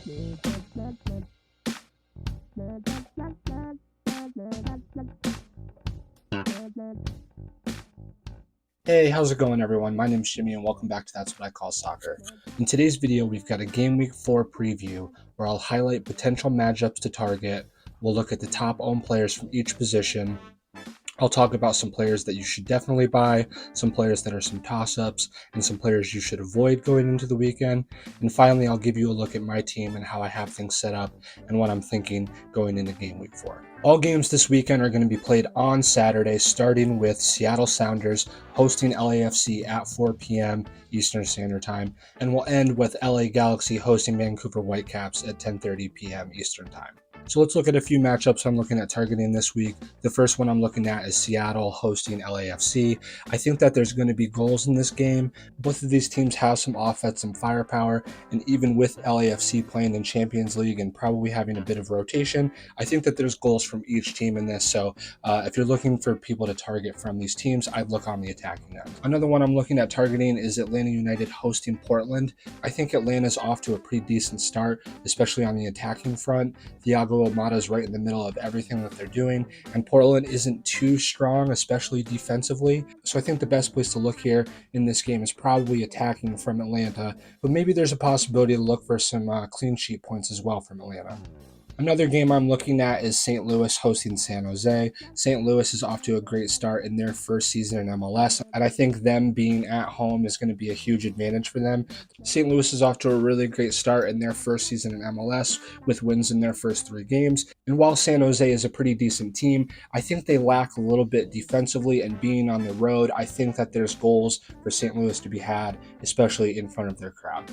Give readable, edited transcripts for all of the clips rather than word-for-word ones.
Hey, how's it going, everyone? My name's Jimmy, and welcome back to That's What I Call Soccer. In today's video, we've got a Game Week 4 preview where I'll highlight potential matchups to target. We'll look at the top owned players from each position. I'll talk about some players that you should definitely buy, some players that are some toss-ups, and some players you should avoid going into the weekend. And finally, I'll give you a look at my team and how I have things set up and what I'm thinking going into Game Week 4. All games this weekend are going to be played on Saturday, starting with Seattle Sounders hosting LAFC at 4 p.m. Eastern Standard Time, and we'll end with LA Galaxy hosting Vancouver Whitecaps at 10:30 p.m. Eastern Time. So let's look at a few matchups I'm looking at targeting this week. The first one I'm looking at is Seattle hosting LAFC. I think that there's going to be goals in this game. Both of these teams have some offensive firepower, and even with LAFC playing in Champions League and probably having a bit of rotation, I think that there's goals from each team in this. So if you're looking for people to target from these teams, I'd look on the attacking end. Another one I'm looking at targeting is Atlanta United hosting Portland. I think Atlanta's off to a pretty decent start, especially on the attacking front. Thiago Almada's right in the middle of everything that they're doing, and Portland isn't too strong, especially defensively. So I think the best place to look here in this game is probably attacking from Atlanta, but maybe there's a possibility to look for some clean sheet points as well from Atlanta. Another game I'm looking at is St. Louis hosting San Jose. St. Louis is off to a great start in their first season in MLS, and I think them being at home is going to be a huge advantage for them. St. Louis is off to a really great start in their first season in MLS with wins in their first 3 games. And while San Jose is a pretty decent team, I think they lack a little bit defensively, and being on the road, I think that there's goals for St. Louis to be had, especially in front of their crowd.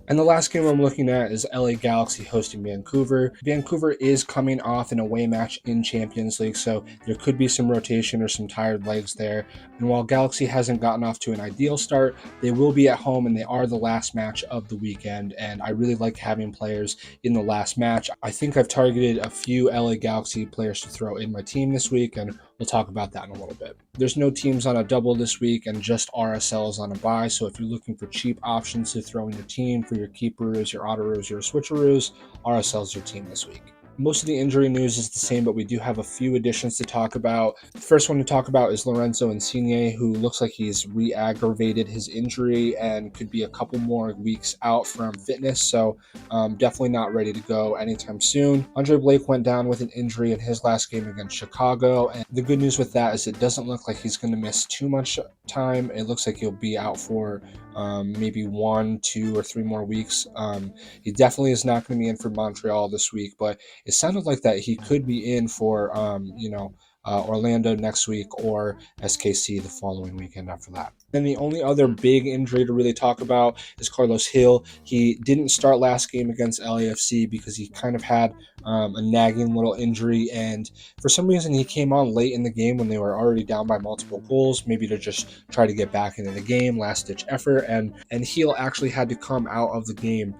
And the last game I'm looking at is LA Galaxy hosting Vancouver. Vancouver is coming off an away match in Champions League, so there could be some rotation or some tired legs there. And while Galaxy hasn't gotten off to an ideal start, they will be at home and they are the last match of the weekend. And I really like having players in the last match. I think I've targeted a few LA Galaxy players to throw in my team this week, and we'll talk about that in a little bit. There's no teams on a double this week and just RSLs on a bye, so if you're looking for cheap options to throw in your team for your keepers, your autoroos, your switcheroos, RSL is your team this week. Most of the injury news is the same, but we do have a few additions to talk about. The first one to talk about is Lorenzo Insigne, who looks like he's re-aggravated his injury and could be a couple more weeks out from fitness, so definitely not ready to go anytime soon. Andre Blake went down with an injury in his last game against Chicago, and the good news with that is it doesn't look like he's going to miss too much time. It looks like he'll be out for maybe 1, 2, or 3 more weeks. He definitely is not going to be in for Montreal this week, but it sounded like that he could be in for Orlando next week or SKC the following weekend after that. And the only other big injury to really talk about is Carlos Hill. He didn't start last game against LAFC because he kind of had a nagging little injury, and for some reason he came on late in the game when they were already down by multiple goals, maybe to just try to get back into the game, last ditch effort, and Hill actually had to come out of the game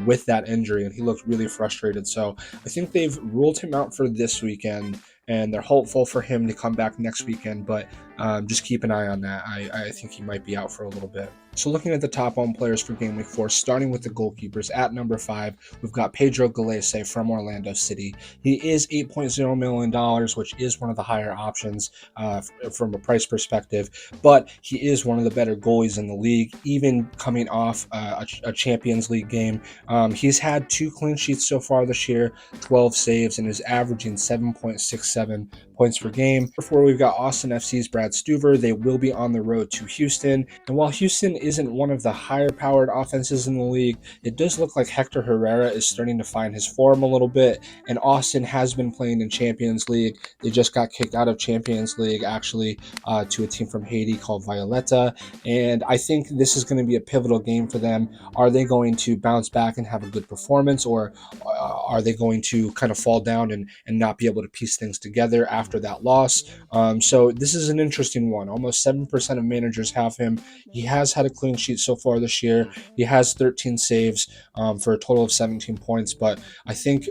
with that injury, and he looked really frustrated. So I think they've ruled him out for this weekend, and they're hopeful for him to come back next weekend, but just keep an eye on that. I think he might be out for a little bit. So looking at the top owned players for Game Week 4, starting with the goalkeepers, at number 5, we've got Pedro Gallese from Orlando City. He is $8.0 million, which is one of the higher options from a price perspective, but he is one of the better goalies in the league, even coming off a Champions League game. He's had 2 clean sheets so far this year, 12 saves, and is averaging 7.67 points per game. Before, we've got Austin FC's Brad Stuver. They will be on the road to Houston, and while Houston isn't one of the higher powered offenses in the league, it does look like Hector Herrera is starting to find his form a little bit, and Austin has been playing in Champions League. They just got kicked out of Champions League actually to a team from Haiti called Violeta, and I think this is going to be a pivotal game for them. Are they going to bounce back and have a good performance, or are they going to kind of fall down and not be able to piece things together after that loss? So this is an interesting one. Almost 7% of managers have him. He has had a clean sheet so far this year. He has 13 saves for a total of 17 points, but I think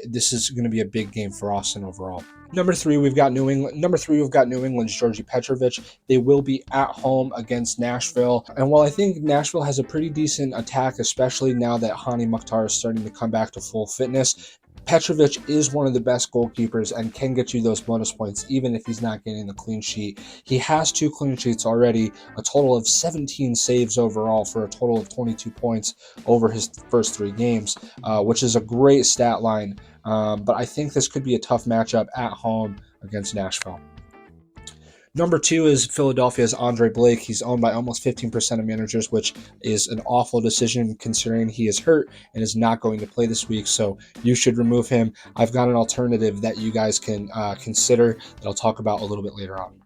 this is going to be a big game for Austin overall. Number three, we've got New England. Number three, we've got New England's Georgi Petrovic. They will be at home against Nashville. And while I think Nashville has a pretty decent attack, especially now that Hani Mukhtar is starting to come back to full fitness, Petrovic is one of the best goalkeepers and can get you those bonus points even if he's not getting the clean sheet. He has 2 clean sheets already, a total of 17 saves overall for a total of 22 points over his first 3 games, which is a great stat line. But I think this could be a tough matchup at home against Nashville. Number 2 is Philadelphia's Andre Blake. He's owned by almost 15% of managers, which is an awful decision considering he is hurt and is not going to play this week, so you should remove him. I've got an alternative that you guys can consider that I'll talk about a little bit later on.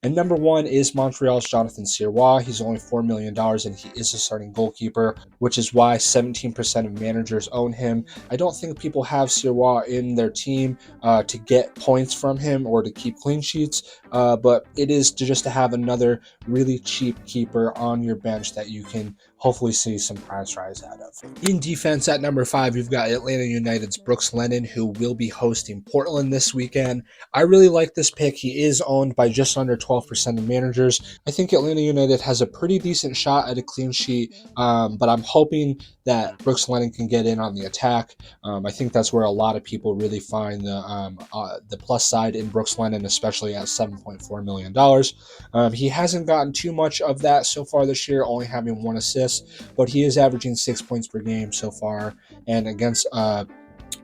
And number 1 is Montreal's Jonathan Sirois. He's only $4 million, and he is a starting goalkeeper, which is why 17% of managers own him. I don't think people have Sirois in their team to get points from him or to keep clean sheets, but it is just to have another really cheap keeper on your bench that you can hopefully see some prize rise out of. In defense at number 5, you've got Atlanta United's Brooks Lennon, who will be hosting Portland this weekend. I really like this pick. He is owned by just under 12% of managers. I think Atlanta United has a pretty decent shot at a clean sheet, but I'm hoping that Brooks Lennon can get in on the attack. I think that's where a lot of people really find the plus side in Brooks Lennon, especially at $7.4 million. He hasn't gotten too much of that so far this year, only having 1 assist, but he is averaging 6 points per game so far, and against a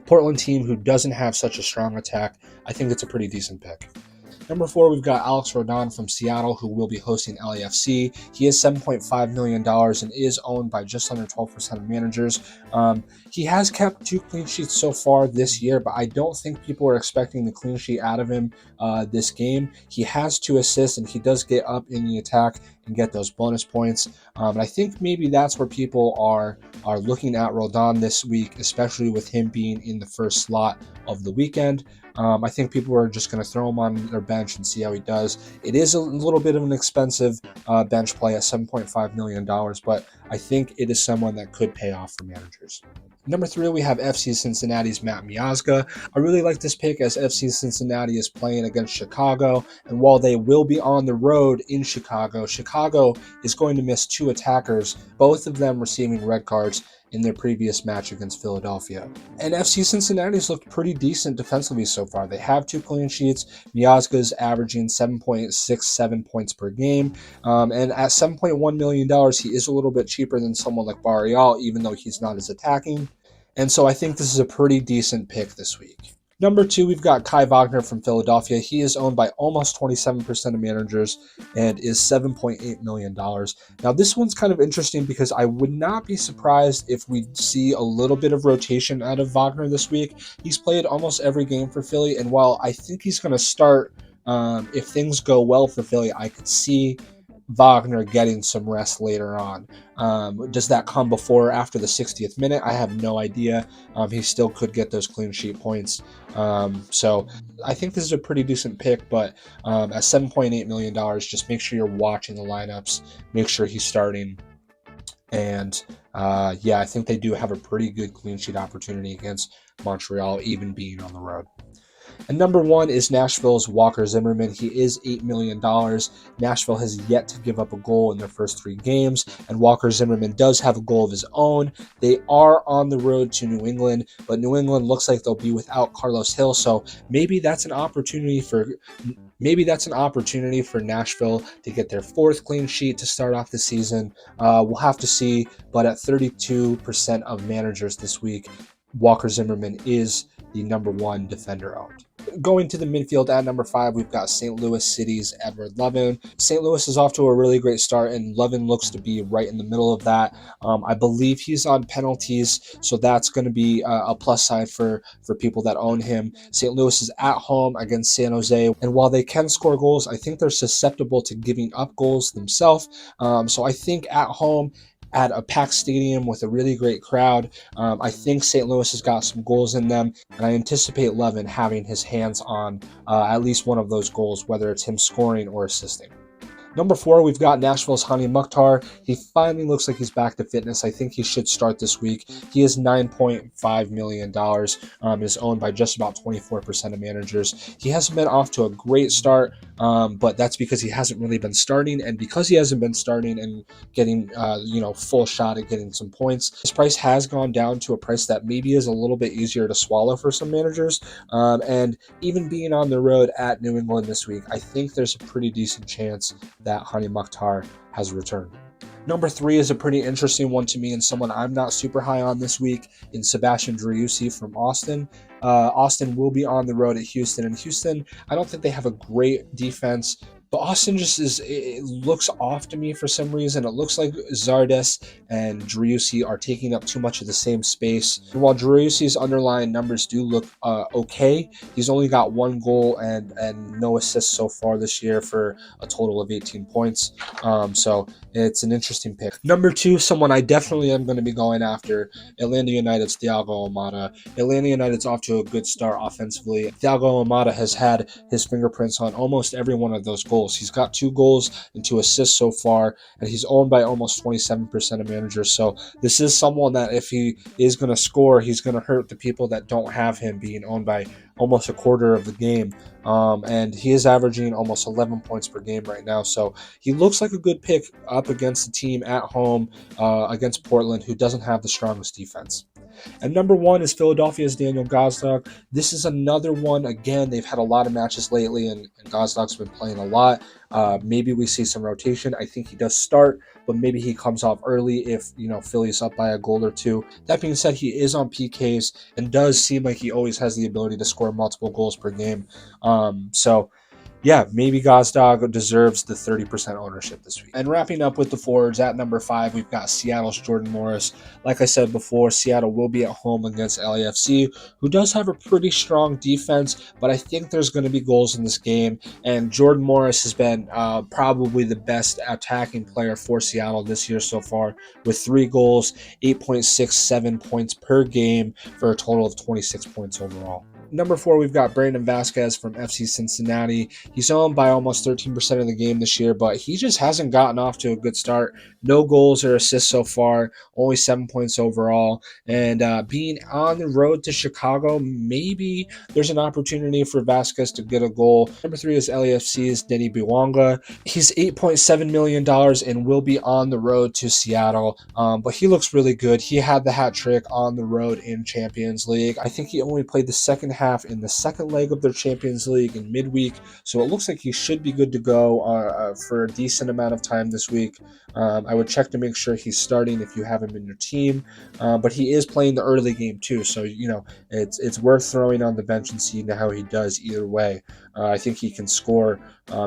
Portland team who doesn't have such a strong attack, I think it's a pretty decent pick. Number 4, we've got Alex Rodon from Seattle, who will be hosting LAFC. He is $7.5 million and is owned by just under 12% of managers. He has kept 2 clean sheets so far this year, but I don't think people are expecting the clean sheet out of him this game. He has 2 assists, and he does get up in the attack and get those bonus points. And I think maybe that's where people are looking at Rodon this week, especially with him being in the first slot of the weekend. I think people are just going to throw him on their bench and see how he does. It is a little bit of an expensive bench play at $7.5 million, but I think it is someone that could pay off for managers. Number 3, we have FC Cincinnati's Matt Miazga. I really like this pick as FC Cincinnati is playing against Chicago, and while they will be on the road in Chicago, Chicago is going to miss 2 attackers, both of them receiving red cards in their previous match against Philadelphia. And FC Cincinnati's looked pretty decent defensively so far. They have 2 clean sheets. Miazga's averaging 7.67 points per game. And at $7.1 million, he is a little bit cheaper than someone like Barreal, even though he's not as attacking. And so I think this is a pretty decent pick this week. Number 2, we've got Kai Wagner from Philadelphia. He is owned by almost 27% of managers and is $7.8 million. Now, this one's kind of interesting because I would not be surprised if we see a little bit of rotation out of Wagner this week. He's played almost every game for Philly, and while I think he's going to start, if things go well for Philly, I could see Wagner getting some rest later on. Does that come before or after the 60th minute? I have no idea. He still could get those clean sheet points. So I think this is a pretty decent pick, but at $7.8 million, just make sure you're watching the lineups, make sure he's starting. And yeah, I think they do have a pretty good clean sheet opportunity against Montreal, even being on the road. And number 1 is Nashville's Walker Zimmerman. He is $8 million. Nashville has yet to give up a goal in their first 3 games, and Walker Zimmerman does have a goal of his own. They are on the road to New England, but New England looks like they'll be without Carlos Hill, so maybe that's an opportunity for Nashville to get their 4th clean sheet to start off the season. We'll have to see, but at 32% of managers this week, Walker Zimmerman is the number 1 defender owned. Going to the midfield at number 5, we've got St. Louis City's Edward Levin. St. Louis is off to a really great start, and Levin looks to be right in the middle of that. I believe he's on penalties, so that's going to be a plus side for people that own him. St. Louis is at home against San Jose, and while they can score goals, I think they're susceptible to giving up goals themselves. So I think at home, at a packed stadium with a really great crowd. I think St. Louis has got some goals in them, and I anticipate Levin having his hands on at least one of those goals, whether it's him scoring or assisting. Number 4, we've got Nashville's Hani Mukhtar. He finally looks like he's back to fitness. I think he should start this week. He is $9.5 million, is owned by just about 24% of managers. He hasn't been off to a great start, but that's because he hasn't really been starting. And because he hasn't been starting and getting, full shot at getting some points, his price has gone down to a price that maybe is a little bit easier to swallow for some managers. And even being on the road at New England this week, I think there's a pretty decent chance that Hani Mukhtar has returned. Number 3 is a pretty interesting one to me and someone I'm not super high on this week in Sebastian Driussi from Austin. Austin will be on the road at Houston, and Houston, I don't think they have a great defense, but Austin just it looks off to me for some reason. It looks like Zardes and Driussi are taking up too much of the same space. And while Driussi's underlying numbers do look okay, he's only got 1 goal and no assists so far this year for a total of 18 points. So it's an interesting pick. Number 2, someone I definitely am going to be going after, Atlanta United's Thiago Almada. Atlanta United's off to a good start offensively. Thiago Almada has had his fingerprints on almost every one of those goals. He's got 2 goals and 2 assists so far, and he's owned by almost 27% of managers. So this is someone that if he is going to score, he's going to hurt the people that don't have him, being owned by almost a quarter of the game. And he is averaging almost 11 points per game right now. So he looks like a good pick up against the team at home against Portland, who doesn't have the strongest defense. And number 1 is Philadelphia's Daniel Gazdag. This is another one. Again, they've had a lot of matches lately, and Gazdag's been playing a lot. Maybe we see some rotation. I think he does start, but maybe he comes off early if Philly's up by a goal or 2. That being said, he is on PKs and does seem like he always has the ability to score multiple goals per game. Yeah, maybe Gazdag deserves the 30% ownership this week. And wrapping up with the forwards, at number 5, we've got Seattle's Jordan Morris. Like I said before, Seattle will be at home against LAFC, who does have a pretty strong defense, but I think there's going to be goals in this game. And Jordan Morris has been probably the best attacking player for Seattle this year so far, with 3 goals, 8.67 points per game for a total of 26 points overall. Number 4, we've got Brandon Vasquez from FC Cincinnati. He's owned by almost 13% of the game this year, but he just hasn't gotten off to a good start. No goals or assists so far, only 7 points overall. And being on the road to Chicago, maybe there's an opportunity for Vasquez to get a goal. Number 3 is LAFC's Denny Bouanga. He's $8.7 million and will be on the road to Seattle, but he looks really good. He had the hat trick on the road in Champions League. I think he only played the second half in the second leg of their Champions League in midweek, so it looks like he should be good to go for a decent amount of time this week. I would check to make sure he's starting if you have him in your team, but he is playing the early game too, so it's worth throwing on the bench and seeing how he does either way. I think he can score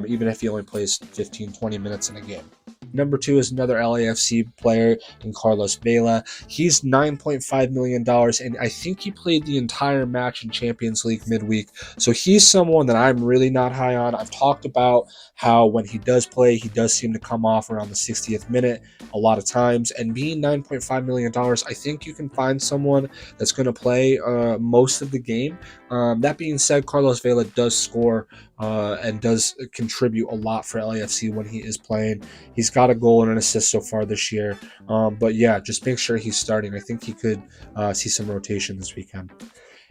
even if he only plays 15-20 minutes in a game. Number 2 is another LAFC player in Carlos Vela. He's $9.5 million, and I think he played the entire match in Champions League midweek. So he's someone that I'm really not high on. I've talked about how when he does play, he does seem to come off around the 60th minute a lot of times. And being $9.5 million, I think you can find someone that's going to play most of the game. That being said, Carlos Vela does score and does contribute a lot for LAFC when he is playing. He's got a goal and an assist so far this year. But yeah, just make sure he's starting. I think he could see some rotation this weekend.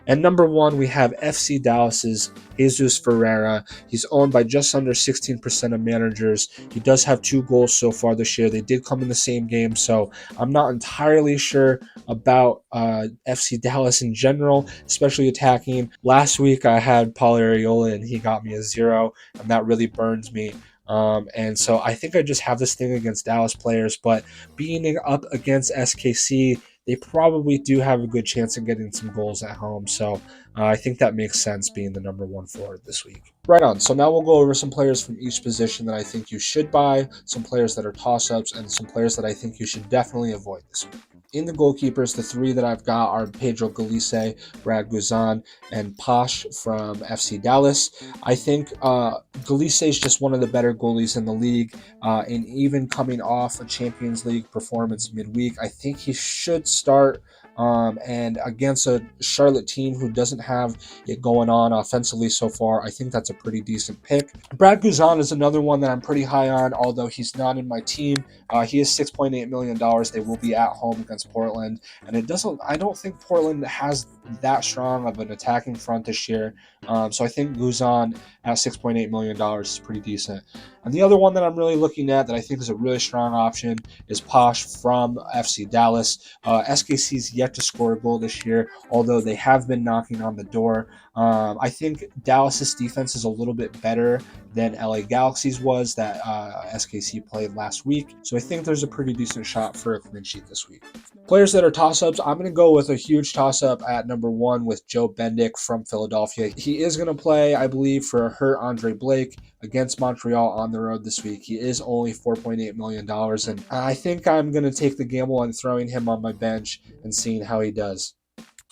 And number 1, we have FC Dallas's Jesus Ferreira. He's owned by just under 16% of managers. He does have 2 goals so far this year. They did come in the same game, so I'm not entirely sure about FC Dallas in general, especially attacking. Last week I had Paul Arriola and he got me a 0, and that really burns me. And so I think I just have this thing against Dallas players, but being up against SKC, they probably do have a good chance of getting some goals at home. So I think that makes sense being the number 1 forward this week. Right on. So now we'll go over some players from each position that I think you should buy, some players that are toss-ups, and some players that I think you should definitely avoid this week. In the goalkeepers, the three that I've got are Pedro Galice, Brad Guzan, and Posh from FC Dallas. I think Galice is just one of the better goalies in the league, and even coming off a Champions League performance midweek, I think he should start. And against a Charlotte team who doesn't have it going on offensively so far, I think that's a pretty decent pick. Brad Guzan is another one that I'm pretty high on, although he's not in my team. He is $6.8 million. They will be at home against Portland, and I don't think Portland has that strong of an attacking front this year. So I think Guzan at $6.8 million is pretty decent. And the other one that I'm really looking at that I think is a really strong option is Posh from FC Dallas. SKC's yet to score a goal this year, although they have been knocking on the door. I think Dallas's defense is a little bit better than LA Galaxy's was that SKC played last week. So I think there's a pretty decent shot for a clean sheet this week. Players that are toss-ups, I'm going to go with a huge toss-up at number one with Joe Bendik from Philadelphia. He is going to play, I believe, for a hurt Andre Blake against Montreal on the road this week. He is only $4.8 million, and I think I'm going to take the gamble on throwing him on my bench and seeing how he does.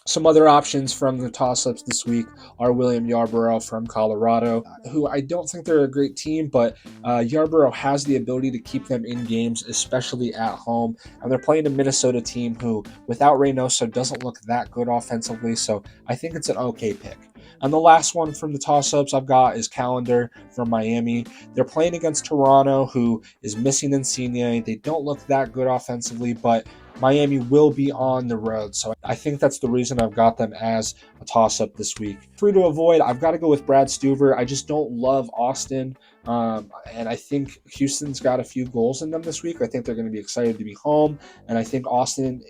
Some other options from the toss-ups this week are William Yarborough from Colorado, who I don't think they're a great team, but Yarborough has the ability to keep them in games, especially at home. And they're playing a Minnesota team who, without Reynoso, doesn't look that good offensively, so I think it's an okay pick. And the last one from the toss-ups I've got is Callender from Miami. They're playing against Toronto, who is missing Insigne. They don't look that good offensively, but Miami will be on the road. So I think that's the reason I've got them as a toss-up this week. Free to avoid, I've got to go with Brad Stuver. I just don't love Austin. And I think Houston's got a few goals in them this week. I think they're going to be excited to be home. And I think Austin,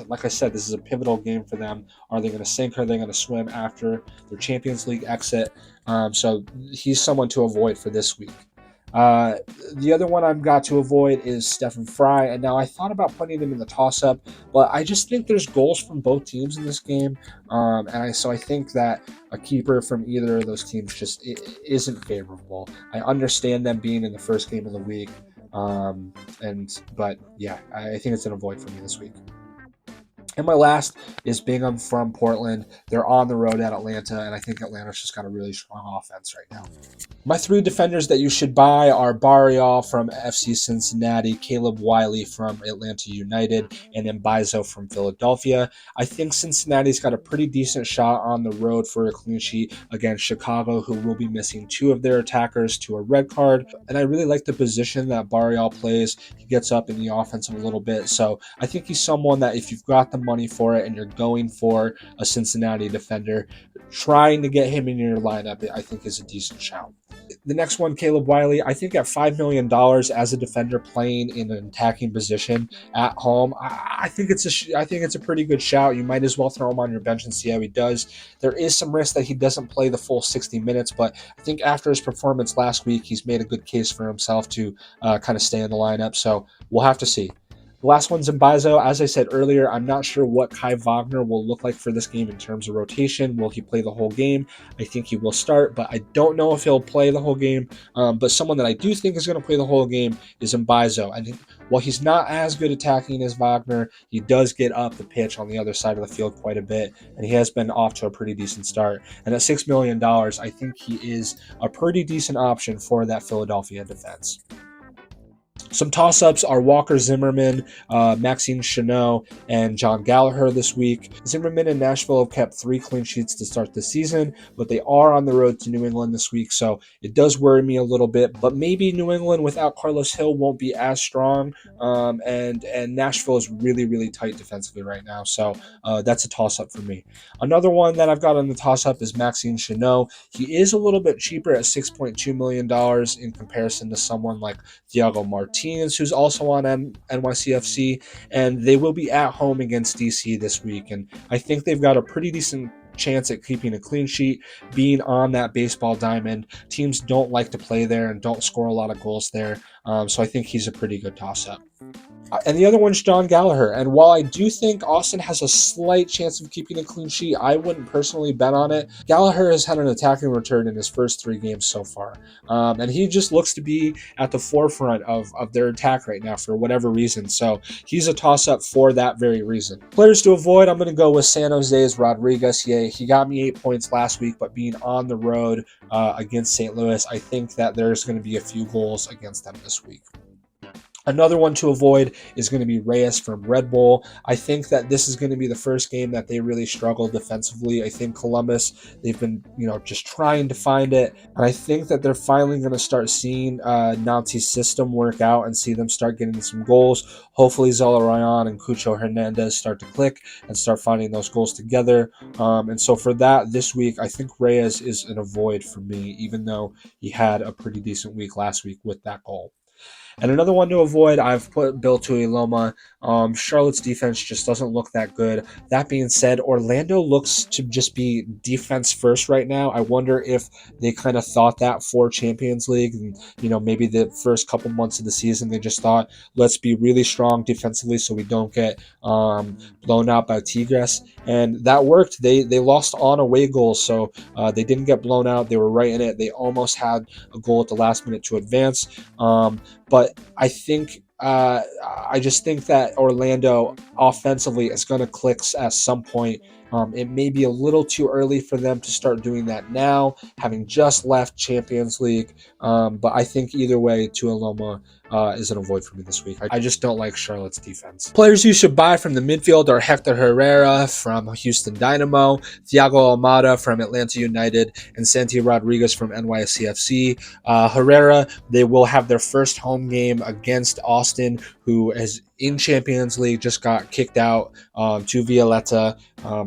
like I said, this is a pivotal game for them. Are they going to sink or are they going to swim after their Champions League exit? So he's someone to avoid for this week. The other one I've got to avoid is Stephen Fry. And now I thought about putting him in the toss-up, but I just think there's goals from both teams in this game. So I think that a keeper from either of those teams just isn't favorable. I understand them being in the first game of the week. But yeah, I think it's an avoid for me this week. And my last is Bingham from Portland. They're on the road at Atlanta, and I think Atlanta's just got a really strong offense right now. My three defenders that you should buy are Barrial from FC Cincinnati, Caleb Wiley from Atlanta United, and Mbaizo from Philadelphia. I think Cincinnati's got a pretty decent shot on the road for a clean sheet against Chicago, who will be missing two of their attackers to a red card. And I really like the position that Barrial plays. He gets up in the offense a little bit. So I think he's someone that if you've got the money for it and you're going for a Cincinnati defender, trying to get him in your lineup, I think is a decent shout. The next one, Caleb Wiley, I think at $5 million as a defender playing in an attacking position at home, I think it's a pretty good shout. You might as well throw him on your bench and see how he does. There is some risk that he doesn't play the full 60 minutes, but I think after his performance last week, he's made a good case for himself to kind of stay in the lineup. So we'll have to see. The last one's Mbaizo. As I said earlier, I'm not sure what Kai Wagner will look like for this game in terms of rotation. Will he play the whole game? I think he will start, but I don't know if he'll play the whole game. But someone that I do think is going to play the whole game is Mbaizo. I think while he's not as good attacking as Wagner, he does get up the pitch on the other side of the field quite a bit, and he has been off to a pretty decent start. And at $6 million, I think he is a pretty decent option for that Philadelphia defense. Some toss-ups are Walker Zimmerman, Maxime Chanot, and John Gallagher this week. Zimmerman and Nashville have kept 3 clean sheets to start the season, but they are on the road to New England this week, so it does worry me a little bit. But maybe New England without Carlos Hill won't be as strong, and Nashville is really, really tight defensively right now, so that's a toss-up for me. Another one that I've got on the toss-up is Maxime Chanot. He is a little bit cheaper at $6.2 million in comparison to someone like Thiago Martinez, who's also on NYCFC, and they will be at home against DC this week. And I think they've got a pretty decent chance at keeping a clean sheet, being on that baseball diamond. Teams don't like to play there and don't score a lot of goals there, so I think he's a pretty good toss-up. And the other one's John Gallagher. And while I do think Austin has a slight chance of keeping a clean sheet, I wouldn't personally bet on it. Gallagher has had an attacking return in his first 3 games so far. And he just looks to be at the forefront of their attack right now for whatever reason. So he's a toss-up for that very reason. Players to avoid, I'm going to go with San Jose's Rodriguez. Yeah, he got me 8 points last week, but being on the road against St. Louis, I think that there's going to be a few goals against them this week. Another one to avoid is going to be Reyes from Red Bull. I think that this is going to be the first game that they really struggle defensively. I think Columbus, they've been, just trying to find it. And I think that they're finally going to start seeing Nancy's system work out and see them start getting some goals. Hopefully Zelarayan and Cucho Hernandez start to click and start finding those goals together. And so for that, this week, I think Reyes is an avoid for me, even though he had a pretty decent week last week with that goal. And another one to avoid, I've put Bill Tuiloma. Charlotte's defense just doesn't look that good. That being said, Orlando looks to just be defense first right now. I wonder if they kind of thought that for Champions League. And, maybe the first couple months of the season, they just thought, let's be really strong defensively so we don't get blown out by Tigres. And that worked. They lost on away goals, so they didn't get blown out. They were right in it. They almost had a goal at the last minute to advance. But I just think that Orlando offensively is going to click at some point. It may be a little too early for them to start doing that now, having just left Champions League. But I think either way, Tuiloma is an avoid for me this week. I just don't like Charlotte's defense. Players you should buy from the midfield are Hector Herrera from Houston Dynamo, Thiago Almada from Atlanta United, and Santi Rodriguez from NYCFC. Herrera, they will have their first home game against Austin, who is in Champions League, just got kicked out to Violetta.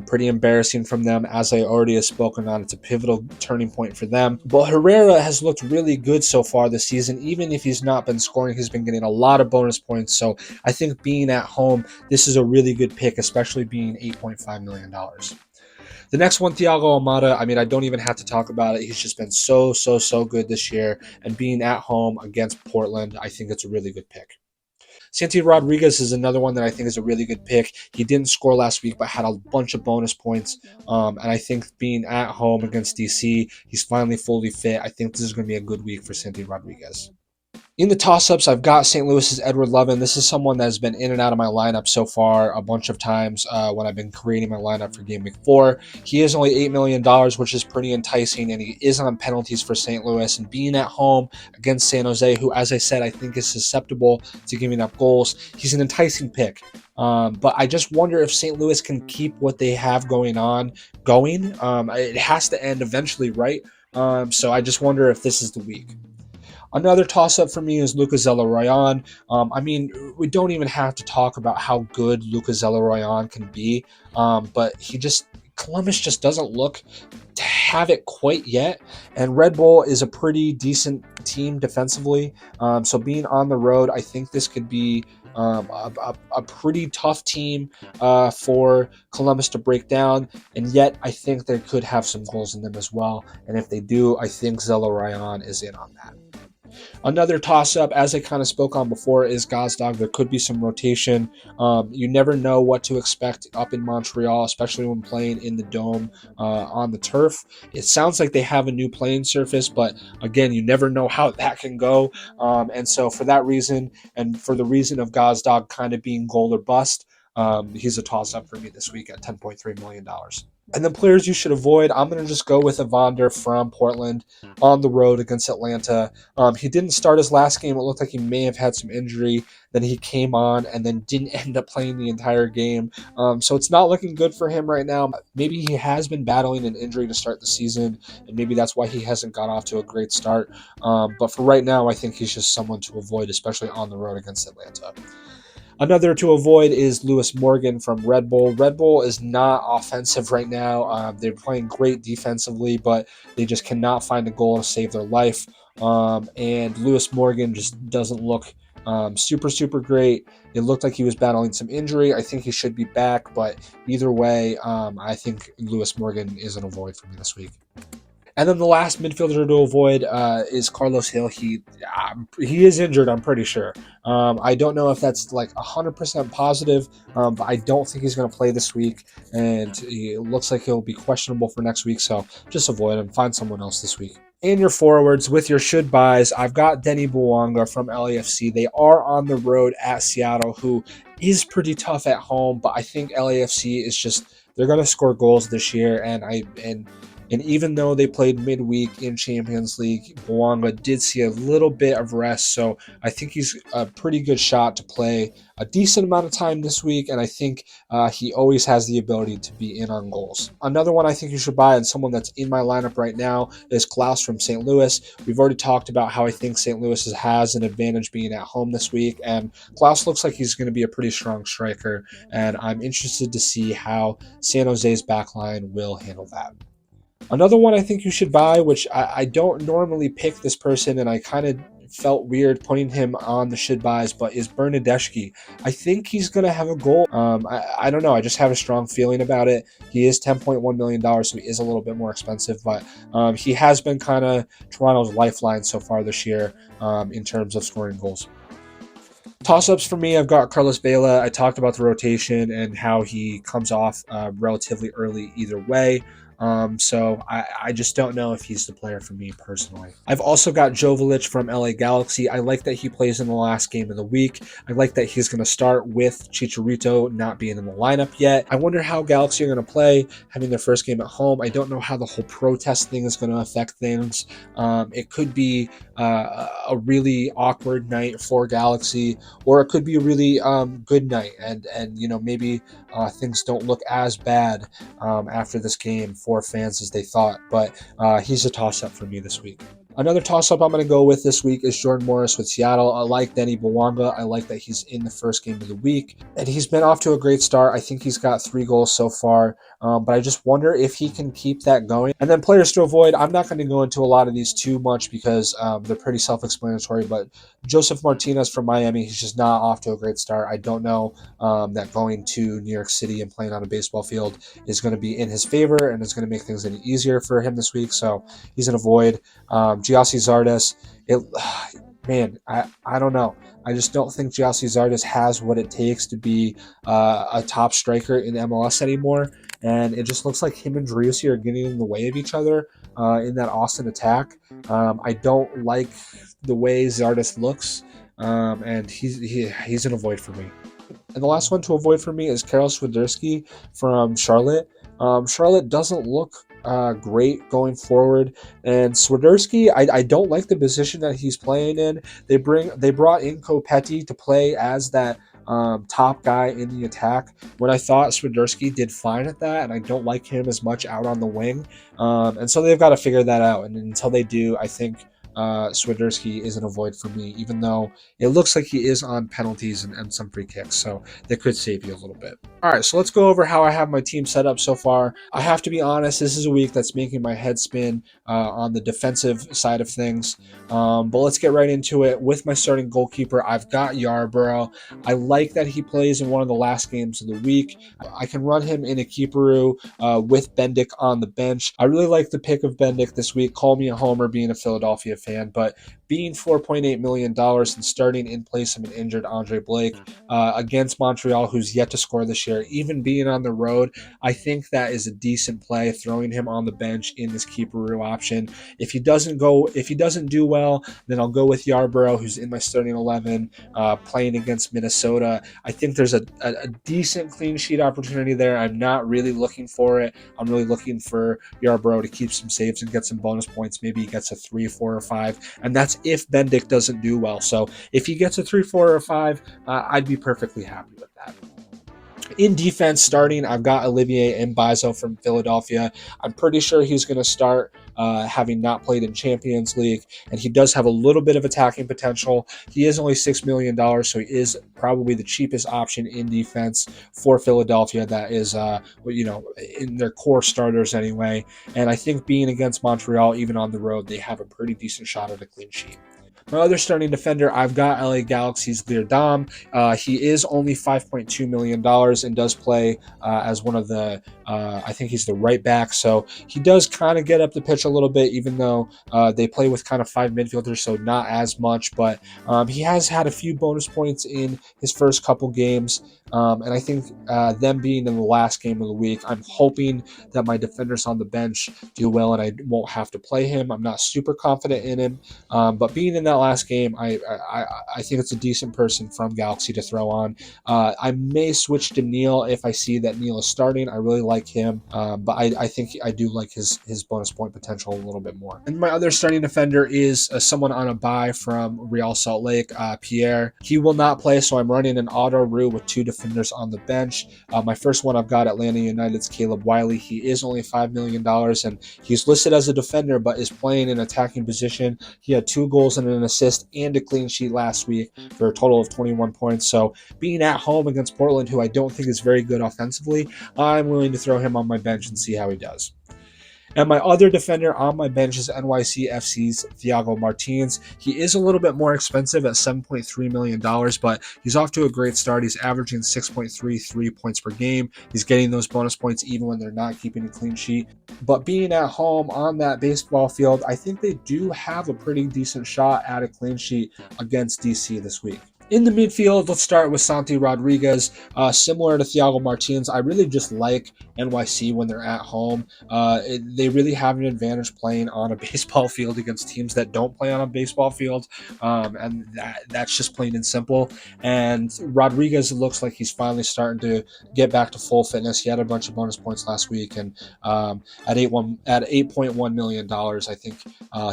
Pretty embarrassing from them. As I already have spoken on, it's a pivotal turning point for them. But Herrera has looked really good so far this season. Even if he's not been scoring, he's been getting a lot of bonus points. So I think being at home, this is a really good pick, especially being $8.5 million. The next one, Thiago Almada, I don't even have to talk about it. He's just been so good this year. And being at home against Portland, I think it's a really good pick. Santi Rodriguez is another one that I think is a really good pick. He didn't score last week, but had a bunch of bonus points. And I think being at home against DC, he's finally fully fit. I think this is going to be a good week for Santi Rodriguez. In the toss-ups, I've got St. Louis's Edward Levin. This is someone that's been in and out of my lineup so far a bunch of times when I've been creating my lineup for Game Week 4. He is only $8 million, which is pretty enticing, and he is on penalties for St. Louis. And being at home against San Jose, who, as I said, I think is susceptible to giving up goals, he's an enticing pick. But I just wonder if St. Louis can keep what they have going. It has to end eventually, right? So I just wonder if this is the week. Another toss-up for me is Lucas Zelarayan. We don't even have to talk about how good Lucas Zelarayan can be, but Columbus just doesn't look to have it quite yet, and Red Bull is a pretty decent team defensively, so being on the road, I think this could be a pretty tough team for Columbus to break down, and yet I think they could have some goals in them as well, and if they do, I think Zelarayan is in on that. Another toss-up, as I kind of spoke on before, is Gazdag. There could be some rotation. You never know what to expect up in Montreal, especially when playing in the Dome on the turf. It sounds like they have a new playing surface, but again, you never know how that can go. And so for that reason, and for the reason of Gazdag kind of being goal or bust, he's a toss-up for me this week at $10.3 million. And then players you should avoid, I'm going to just go with Evander from Portland on the road against Atlanta. He didn't start his last game. It looked like he may have had some injury. Then he came on and then didn't end up playing the entire game. So it's not looking good for him right now. Maybe he has been battling an injury to start the season, and maybe that's why he hasn't got off to a great start. But for right now, I think he's just someone to avoid, especially on the road against Atlanta. Another to avoid is Lewis Morgan from Red Bull. Red Bull is not offensive right now. They're playing great defensively, but they just cannot find a goal to save their life. And Lewis Morgan just doesn't look super great. It looked like he was battling some injury. I think he should be back, but either way, I think Lewis Morgan is an avoid for me this week. And then the last midfielder to avoid is Carlos Hill. He is injured, I'm pretty sure. I don't know if that's like 100% positive, but I don't think he's going to play this week, and it looks like he'll be questionable for next week. So just avoid him. Find someone else this week. In your forwards, with your should buys, I've got Denny Bouanga from LAFC. They are on the road at Seattle, who is pretty tough at home, but I think LAFC is just they're going to score goals this year, and even though they played midweek in Champions League, Bouanga did see a little bit of rest, so I think he's a pretty good shot to play a decent amount of time this week, and I think he always has the ability to be in on goals. Another one I think you should buy, and someone that's in my lineup right now, is Klaus from St. Louis. We've already talked about how I think St. Louis has an advantage being at home this week, and Klaus looks like he's going to be a pretty strong striker, and I'm interested to see how San Jose's backline will handle that. Another one I think you should buy, which I don't normally pick this person, and I kind of felt weird putting him on the should buys, but is Bernadeschi. I think he's going to have a goal. I don't know. I just have a strong feeling about it. He is $10.1 million, so he is a little bit more expensive, but he has been kind of Toronto's lifeline so far this year in terms of scoring goals. Toss-ups for me, I've got Carlos Vela. I talked about the rotation and how he comes off relatively early either way. So I just don't know if he's the player for me personally. I've also got Joveljic from LA Galaxy. I like that he plays in the last game of the week. I like that he's going to start with Chicharito not being in the lineup yet. I wonder how Galaxy are going to play having their first game at home. I don't know how the whole protest thing is going to affect things. It could be a really awkward night for Galaxy, or it could be a really good night, and maybe things don't look as bad after this game for fans as they thought. But he's a toss-up for me this week. Another toss-up I'm going to go with this week is Jordan Morris with Seattle. I like Denny Bouanga. I like that he's in the first game of the week, and he's been off to a great start. I think he's got 3 goals so far, but I just wonder if he can keep that going. And then players to avoid, I'm not going to go into a lot of these too much because they're pretty self-explanatory, but Joseph Martinez from Miami, he's just not off to a great start. I don't know that going to New York City and playing on a baseball field is going to be in his favor and it's going to make things any easier for him this week, so he's an avoid. Gyasi Zardes, man, I don't know. I just don't think Gyasi Zardes has what it takes to be a top striker in MLS anymore, and it just looks like him and Driussi are getting in the way of each other in that Austin attack. I don't like the way Zardes looks, and he's an avoid for me. And the last one to avoid for me is Karol Swiderski from Charlotte. Charlotte doesn't look great going forward, and Swiderski, I don't like the position that he's playing in. They brought in Kopetti to play as that top guy in the attack, when I thought Swiderski did fine at that, and I don't like him as much out on the wing. And so they've got to figure that out, and until they do, I think Swiderski is an avoid for me, even though it looks like he is on penalties and some free kicks, so they could save you a little bit. All right, so let's go over how I have my team set up so far. I have to be honest, this is a week that's making my head spin on the defensive side of things, but let's get right into it. With my starting goalkeeper, I've got Yarborough. I like that he plays in one of the last games of the week. I can run him in a keeperoo with Bendik on the bench. I really like the pick of Bendik this week. Call me a homer being a Philadelphia fan, but being $4.8 million and starting in place of an injured Andre Blake against Montreal, who's yet to score this year, even being on the road, I think that is a decent play, throwing him on the bench in this keeperoo option. If he doesn't do well, then I'll go with Yarborough, who's in my starting 11, playing against Minnesota. I think there's a decent clean sheet opportunity there. I'm not really looking for it. I'm really looking for Yarborough to keep some saves and get some bonus points. Maybe he gets a 3, 4, or 5, and that's if Bendik doesn't do well. So if he gets a 3, 4, or 5, I'd be perfectly happy with that. In defense, starting, I've got Olivier Mbaizo from Philadelphia. I'm pretty sure he's going to start, having not played in Champions League, and he does have a little bit of attacking potential. He is only $6 million, so he is probably the cheapest option in defense for Philadelphia. That is, in their core starters anyway. And I think being against Montreal, even on the road, they have a pretty decent shot at a clean sheet. My other starting defender, I've got LA Galaxy's Lear Dom. He is only $5.2 million and does play as one of the, I think he's the right back. So he does kind of get up the pitch a little bit, even though they play with kind of five midfielders, so not as much. But he has had a few bonus points in his first couple games. And I think them being in the last game of the week, I'm hoping that my defenders on the bench do well and I won't have to play him. I'm not super confident in him. But being in that last game, I think it's a decent person from Galaxy to throw on. I may switch to Neil if I see that Neil is starting. I really like him, but I think I do like his bonus point potential a little bit more. And my other starting defender is someone on a bye from Real Salt Lake, Pierre. He will not play, so I'm running an auto route with two defenders on the bench. My first one I've got Atlanta United's Caleb Wiley. He is only $5 million, and he's listed as a defender, but is playing in attacking position. He had 2 goals and an assist and a clean sheet last week for a total of 21 points. So being at home against Portland, who I don't think is very good offensively, I'm willing to throw him on my bench and see how he does. And my other defender on my bench is NYCFC's Thiago Martins. He is a little bit more expensive at $7.3 million, but he's off to a great start. He's averaging 6.33 points per game. He's getting those bonus points even when they're not keeping a clean sheet. But being at home on that baseball field, I think they do have a pretty decent shot at a clean sheet against DC this week. In the midfield, let's start with Santi Rodriguez. Similar to Thiago Martins, I really just like NYC when they're at home. They really have an advantage playing on a baseball field against teams that don't play on a baseball field, and that's just plain and simple. And Rodriguez looks like he's finally starting to get back to full fitness. He had a bunch of bonus points last week, and at $8.1 million, I think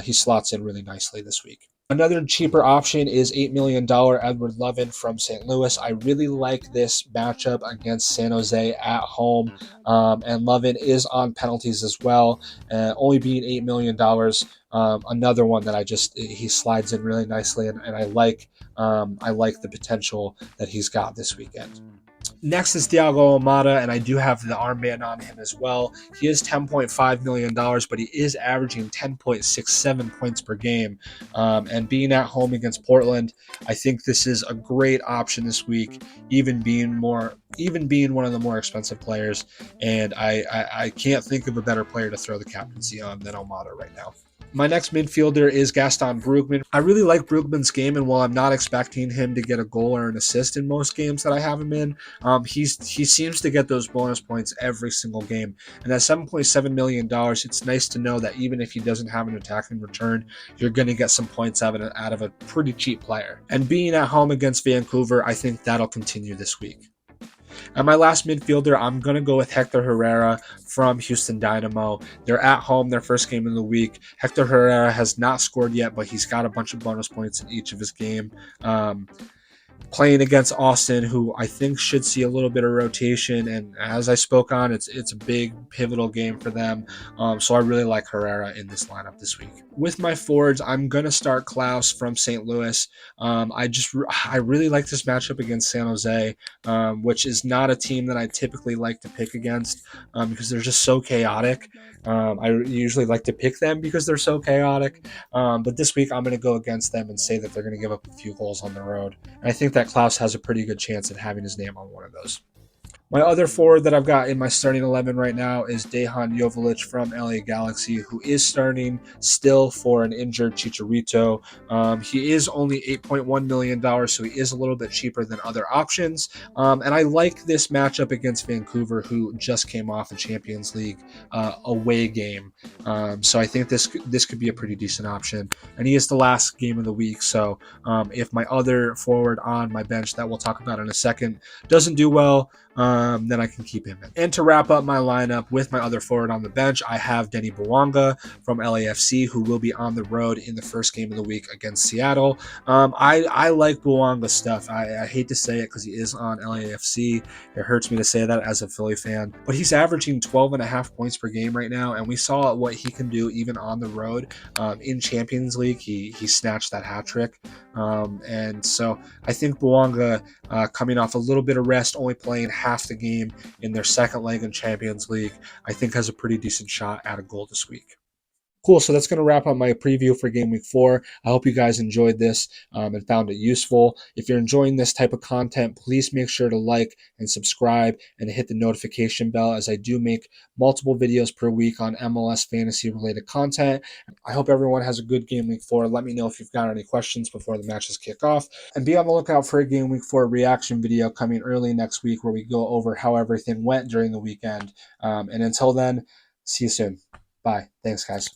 he slots in really nicely this week. Another cheaper option is $8 million Edward Lovin from St. Louis. I really like this matchup against San Jose at home, and Lovin is on penalties as well, only being $8 million. Another one that he slides in really nicely, and I like the potential that he's got this weekend. Next is Thiago Almada, and I do have the armband on him as well. He is $10.5 million, but he is averaging 10.67 points per game. And being at home against Portland, I think this is a great option this week, even being one of the more expensive players. And I can't think of a better player to throw the captaincy on than Almada right now. My next midfielder is Gaston Brugman. I really like Brugman's game, and while I'm not expecting him to get a goal or an assist in most games that I have him in, he seems to get those bonus points every single game. And at $7.7 million, it's nice to know that even if he doesn't have an attacking return, you're going to get some points out of a pretty cheap player. And being at home against Vancouver, I think that'll continue this week. And my last midfielder, I'm going to go with Hector Herrera from Houston Dynamo. They're at home, their first game of the week. Hector Herrera has not scored yet, but he's got a bunch of bonus points in each of his game. Playing against Austin, who I think should see a little bit of rotation, and as I spoke on, it's a big pivotal game for them. So I really like Herrera in this lineup this week. With my forwards, I'm gonna start Klaus from St. Louis. I really like this matchup against San Jose, which is not a team that I typically like to pick against because they're just so chaotic. I usually like to pick them because they're so chaotic, but this week I'm going to go against them and say that they're going to give up a few goals on the road. And I think that Klaus has a pretty good chance at having his name on one of those. My other forward that I've got in my starting 11 right now is Dejan Joveljic from LA Galaxy, who is starting still for an injured Chicharito. He is only $8.1 million, so he is a little bit cheaper than other options. And I like this matchup against Vancouver, who just came off a Champions League away game. So I think this could be a pretty decent option. And he is the last game of the week, so if my other forward on my bench that we'll talk about in a second doesn't do well, then I can keep him in. And to wrap up my lineup with my other forward on the bench, I have Denny Bouanga from LAFC, who will be on the road in the first game of the week against Seattle. I like Bouanga's stuff. I hate to say it because he is on LAFC. It hurts me to say that as a Philly fan, but he's averaging 12.5 points per game right now, and we saw what he can do even on the road. In Champions League, he snatched that hat trick. And so I think Bouanga, coming off a little bit of rest, only playing half the game in their second leg in Champions League, I think has a pretty decent shot at a goal this week. Cool. So that's going to wrap up my preview for Game Week 4. I hope you guys enjoyed this and found it useful. If you're enjoying this type of content, please make sure to like and subscribe and hit the notification bell, as I do make multiple videos per week on MLS fantasy related content. I hope everyone has a good Game Week 4. Let me know if you've got any questions before the matches kick off. And be on the lookout for a Game Week 4 reaction video coming early next week, where we go over how everything went during the weekend. And until then, see you soon. Bye. Thanks, guys.